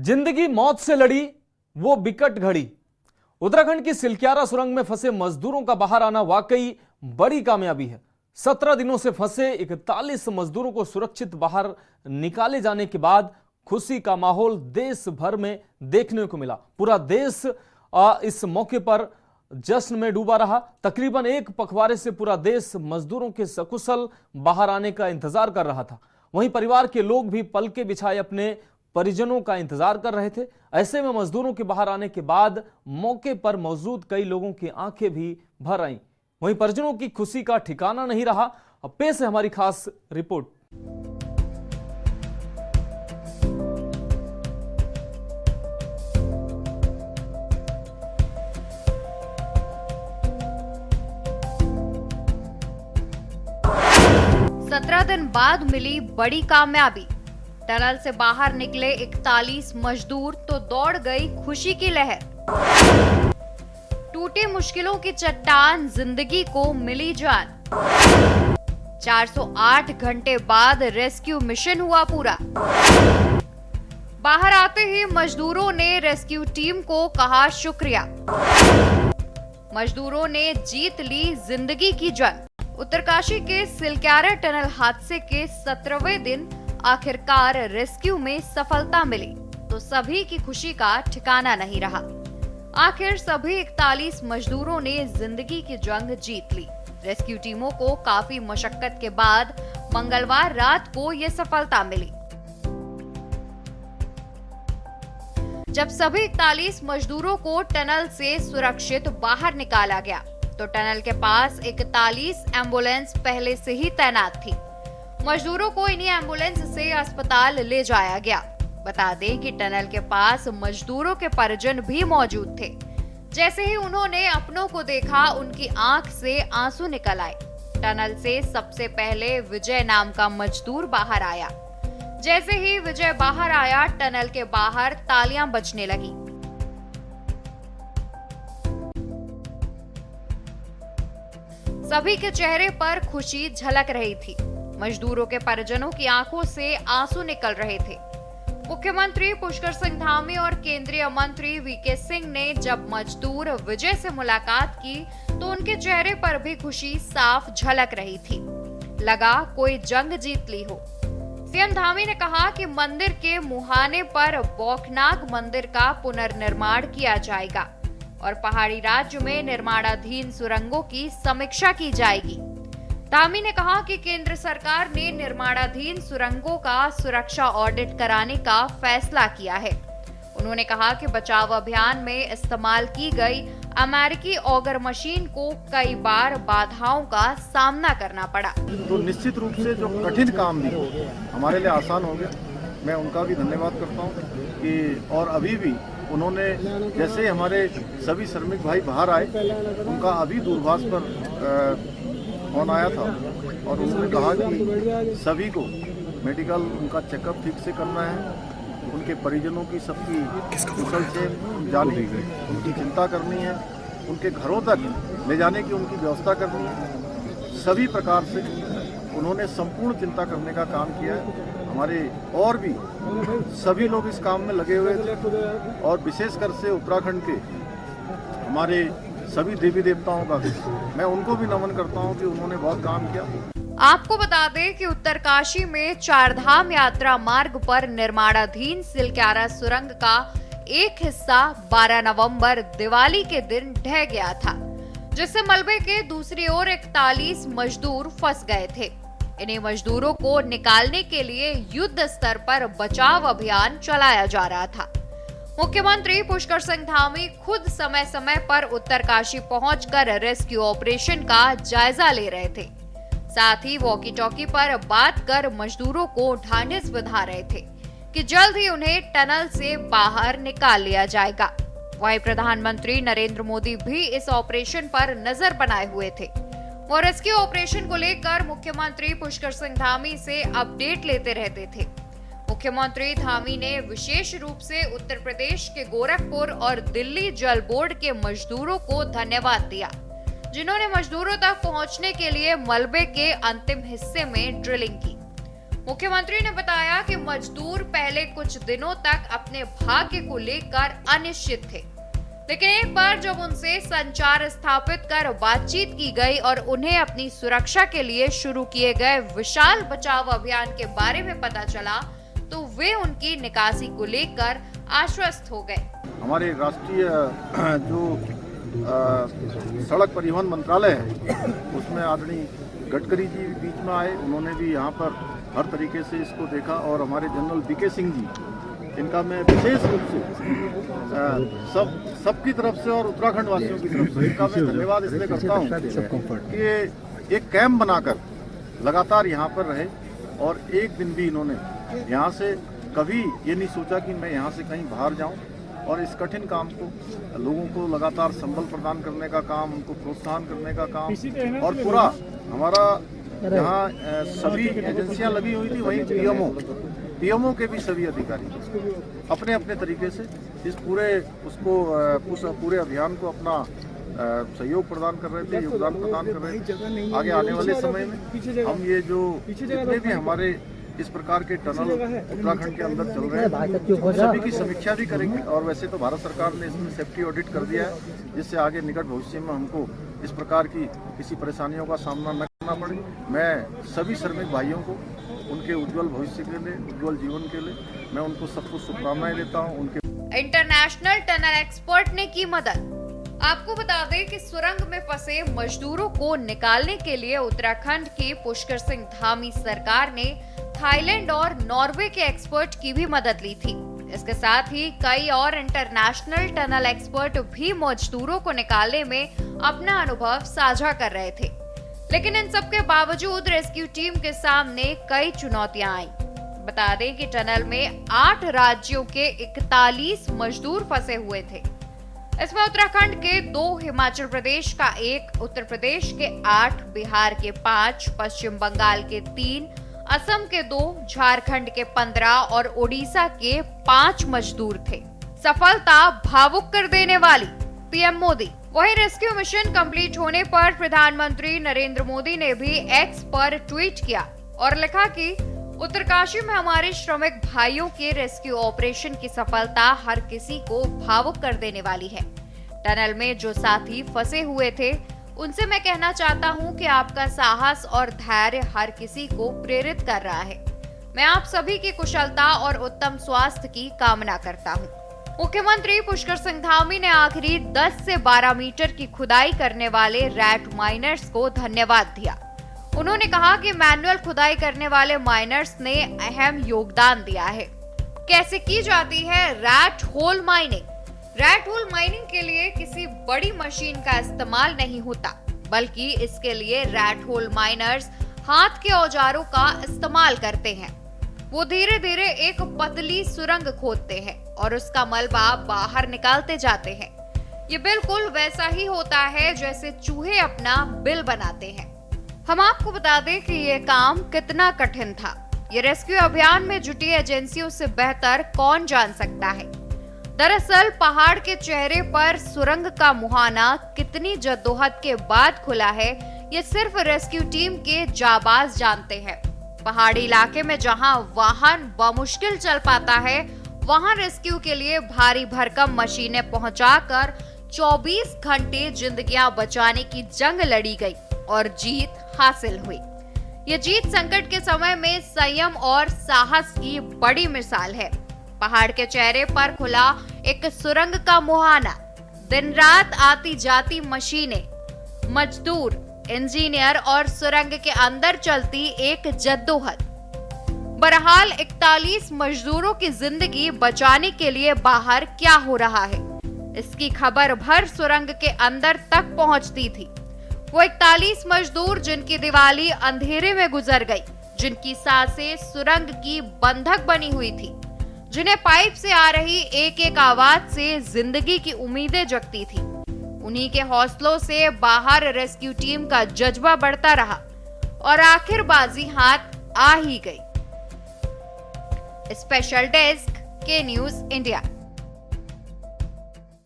जिंदगी मौत से लड़ी वो बिकट घड़ी। उत्तराखंड की सिलक्यारा सुरंग में फंसे मजदूरों का बाहर आना वाकई बड़ी कामयाबी है। 17 दिनों से फंसे 41 मजदूरों को सुरक्षित बाहर निकाले जाने के बाद खुशी का माहौल देश भर में देखने को मिला। पूरा देश इस मौके पर जश्न में डूबा रहा। तकरीबन एक पखवाड़े से पूरा देश मजदूरों के सकुशल बाहर आने का इंतजार कर रहा था। वहीं परिवार के लोग भी पलके बिछाए अपने परिजनों का इंतजार कर रहे थे। ऐसे में मजदूरों के बाहर आने के बाद मौके पर मौजूद कई लोगों की आंखें भी भर आईं। वहीं परिजनों की खुशी का ठिकाना नहीं रहा। अब पेश है हमारी खास रिपोर्ट। सत्रह दिन बाद मिली बड़ी कामयाबी। टनल से बाहर निकले 41 मजदूर तो दौड़ गई खुशी की लहर। टूटी मुश्किलों की चट्टान जिंदगी को मिली जान। 408 घंटे बाद रेस्क्यू मिशन हुआ पूरा। बाहर आते ही मजदूरों ने रेस्क्यू टीम को कहा शुक्रिया। मजदूरों ने जीत ली जिंदगी की जंग। उत्तरकाशी के सिलक्यारा टनल हादसे के 17वें दिन आखिरकार रेस्क्यू में सफलता मिली तो सभी की खुशी का ठिकाना नहीं रहा। आखिर सभी 41 मजदूरों ने जिंदगी की जंग जीत ली। रेस्क्यू टीमों को काफी मशक्कत के बाद मंगलवार रात को यह सफलता मिली। जब सभी 41 मजदूरों को टनल से सुरक्षित बाहर निकाला गया तो टनल के पास 41 एम्बुलेंस पहले से ही तैनात थी। मजदूरों को इन्हीं एम्बुलेंस से अस्पताल ले जाया गया। बता दें कि टनल के पास मजदूरों के परिजन भी मौजूद थे। जैसे ही उन्होंने अपनों को देखा उनकी आंख से आंसू निकल आए। टनल से सबसे पहले विजय नाम का मजदूर बाहर आया। जैसे ही विजय बाहर आया टनल के बाहर तालियां बजने लगी। सभी के चेहरे पर खुशी झलक रही थी। मजदूरों के परिजनों की आंखों से आंसू निकल रहे थे। मुख्यमंत्री पुष्कर सिंह धामी और केंद्रीय मंत्री वीके सिंह ने जब मजदूर विजय से मुलाकात की तो उनके चेहरे पर भी खुशी साफ झलक रही थी। लगा कोई जंग जीत ली हो। सीएम धामी ने कहा कि मंदिर के मुहाने पर बौखनाग मंदिर का पुनर्निर्माण किया जाएगा और पहाड़ी राज्य में निर्माणाधीन सुरंगों की समीक्षा की जाएगी। धामी ने कहा कि केंद्र सरकार ने निर्माणाधीन सुरंगों का सुरक्षा ऑडिट कराने का फैसला किया है। उन्होंने कहा कि बचाव अभियान में इस्तेमाल की गई अमेरिकी ऑगर मशीन को कई बार बाधाओं का सामना करना पड़ा। तो निश्चित रूप से जो कठिन काम भी हमारे लिए आसान हो गया। मैं उनका भी धन्यवाद करता हूँ कि और अभी भी उन्होंने जैसे हमारे सभी श्रमिक भाई बाहर आए उनका अभी दूरभाष पर फोन आया था और उन्होंने कहा कि सभी को मेडिकल उनका चेकअप ठीक से करना है। उनके परिजनों की सबकी कुशल से जाने उनकी चिंता करनी है। उनके घरों तक ले जाने की उनकी व्यवस्था करनी है। सभी प्रकार से उन्होंने संपूर्ण चिंता करने का काम किया है। हमारे और भी सभी लोग इस काम में लगे हुए थे और विशेषकर से उत्तराखंड के हमारे सभी देवी देवताओं का मैं उनको भी नमन करता हूं कि उन्होंने बहुत काम किया। आपको बता दें कि उत्तरकाशी में चारधाम यात्रा मार्ग पर निर्माणाधीन सिलक्यारा सुरंग का एक हिस्सा 12 नवंबर दिवाली के दिन ढह गया था, जिससे मलबे के दूसरी ओर 41 मजदूर फंस गए थे। इन्हीं मजदूरों को निकालने के लिए युद्ध स्तर पर बचाव अभियान चलाया जा रहा था। मुख्यमंत्री पुष्कर सिंह धामी खुद समय समय पर उत्तरकाशी पहुंचकर रेस्क्यू ऑपरेशन का जायजा ले रहे थे। साथ ही वॉकी टॉकी पर बात कर मजदूरों को ढांढस बंधा रहे थे कि जल्द ही उन्हें टनल से बाहर निकाल लिया जाएगा। वहीं प्रधानमंत्री नरेंद्र मोदी भी इस ऑपरेशन पर नजर बनाए हुए थे। वो रेस्क्यू ऑपरेशन को लेकर मुख्यमंत्री पुष्कर सिंह धामी से अपडेट लेते रहते थे। मुख्यमंत्री धामी ने विशेष रूप से उत्तर प्रदेश के गोरखपुर और दिल्ली जल बोर्ड के मजदूरों को धन्यवाद दिया, जिन्होंने मजदूरों तक पहुंचने के लिए मलबे के अंतिम हिस्से में ड्रिलिंग की। मुख्यमंत्री ने बताया कि मजदूर पहले कुछ दिनों तक अपने भाग्य को लेकर अनिश्चित थे, लेकिन एक बार जब उनसे संचार स्थापित कर बातचीत की गई और उन्हें अपनी सुरक्षा के लिए शुरू किए गए विशाल बचाव अभियान के बारे में पता चला तो वे उनकी निकासी को लेकर आश्वस्त हो गए। हमारे राष्ट्रीय जो सड़क परिवहन मंत्रालय है उसमें आदरणीय गडकरी जी बीच में आए, उन्होंने भी यहाँ पर हर तरीके से इसको देखा और हमारे जनरल बीके सिंह जी, इनका मैं विशेष रूप से सबकी तरफ से और उत्तराखंड वासियों की तरफ से इनका मैं धन्यवाद इसलिए करता हूँ कि एक कैंप बनाकर लगातार यहाँ पर रहे और एक दिन भी इन्होंने यहाँ से कभी ये नहीं सोचा कि मैं यहाँ से कहीं बाहर जाऊँ और इस कठिन काम को लोगों को लगातार संबल प्रदान करने का काम, उनको प्रोत्साहन करने का काम और पूरा हमारा जहाँ सभी एजेंसियां लगी हुई थी वहीं पीएमओ के भी सभी अधिकारी अपने अपने तरीके से इस पूरे अभियान को अपना सहयोग प्रदान कर रहे थे, योगदान प्रदान कर रहे थे। आगे आने वाले समय में हम ये जो जितने भी हमारे इस प्रकार के टनल उत्तराखंड के अंदर चल रहे हैं सभी की समीक्षा भी करेंगे और वैसे तो भारत सरकार ने इसमें सेफ्टी ऑडिट कर दिया है जिससे आगे निकट भविष्य में हमको इस प्रकार की किसी परेशानियों का सामना न करना पड़े। मैं सभी श्रमिक भाइयों को उनके उज्जवल भविष्य के लिए, उज्जवल जीवन के लिए मैं उनको सबको शुभकामनाएं देता हूँ। उनके इंटरनेशनल टनल एक्सपर्ट ने की मदद। आपको बता दें कि सुरंग में फंसे मजदूरों को निकालने के लिए उत्तराखंड के पुष्कर सिंह धामी सरकार ने थाईलैंड और नॉर्वे के एक्सपर्ट की भी मदद ली थी। इसके साथ ही कई और इंटरनेशनल टनल एक्सपर्ट भी मजदूरों को निकालने में अपना अनुभव साझा कर रहे थे, लेकिन इन सब के बावजूद रेस्क्यू टीम के सामने कई चुनौतियां आई। बता दें कि टनल में 8 राज्यों के 41 मजदूर फंसे हुए थे। इसमें उत्तराखंड के 2, हिमाचल प्रदेश का 1, उत्तर प्रदेश के 8, बिहार के 5, पश्चिम बंगाल के 3, असम के 2, झारखंड के 15 और ओडिशा के 5 मजदूर थे। सफलता भावुक कर देने वाली, पीएम मोदी। वहीं रेस्क्यू मिशन कंप्लीट होने पर प्रधानमंत्री नरेंद्र मोदी ने भी एक्स पर ट्वीट किया और लिखा कि उत्तरकाशी में हमारे श्रमिक भाइयों के रेस्क्यू ऑपरेशन की सफलता हर किसी को भावुक कर देने वाली है। टनल में जो साथी फंसे हुए थे उनसे मैं कहना चाहता हूं कि आपका साहस और धैर्य हर किसी को प्रेरित कर रहा है। मैं आप सभी की कुशलता और उत्तम स्वास्थ्य की कामना करता हूं। मुख्यमंत्री पुष्कर सिंह धामी ने आखिरी 10 से 12 मीटर की खुदाई करने वाले रैट माइनर्स को धन्यवाद दिया। उन्होंने कहा कि मैनुअल खुदाई करने वाले माइनर्स ने अहम योगदान दिया है। कैसे की जाती है rat hole mining? Rat hole mining के लिए किसी बड़ी मशीन का इस्तेमाल नहीं होता, बल्कि इसके लिए रैट होल माइनर्स हाथ के औजारों का इस्तेमाल करते हैं। वो धीरे धीरे एक पतली सुरंग खोदते हैं और उसका मलबा बाहर निकालते जाते हैं। ये बिल्कुल वैसा ही होता है जैसे चूहे अपना बिल बनाते हैं। हम आपको बता दें कि ये काम कितना कठिन था। ये रेस्क्यू अभियान में जुटी एजेंसियों से बेहतर कौन जान सकता है। दरअसल पहाड़ के चेहरे पर सुरंग का मुहाना कितनी जद्दोजहद के बाद खुला है, ये सिर्फ रेस्क्यू टीम के जाबाज जानते हैं। पहाड़ी इलाके में जहां वाहन बमुश्किल चल पाता है, वहां रेस्क्यू के लिए भारी भरकम मशीनें पहुंचाकर 24 घंटे जिंदगियां बचाने की जंग लड़ी गई और जीत हासिल हुई। ये जीत संकट के समय में संयम और साहस की बड़ी मिसाल है। पहाड़ के चेहरे पर खुला एक सुरंग का मुहाना, दिन रात आती जाती मशीनें, मजदूर, इंजीनियर और सुरंग के अंदर चलती एक जद्दोजहद। बहरहाल 41 मजदूरों की जिंदगी बचाने के लिए बाहर क्या हो रहा है, इसकी खबर भर सुरंग के अंदर तक पहुंचती थी। वो 41 मजदूर जिनकी दिवाली अंधेरे में गुजर गई, जिनकी सांसें सुरंग की बंधक बनी हुई थी, जिन्हें पाइप से आ रही एक एक आवाज से जिंदगी की उम्मीदें जगती थी। उन्हीं के हौसलों से बाहर रेस्क्यू टीम का जज्बा बढ़ता रहा और आखिर बाजी हाथ आ ही गई। स्पेशल डेस्क के न्यूज इंडिया।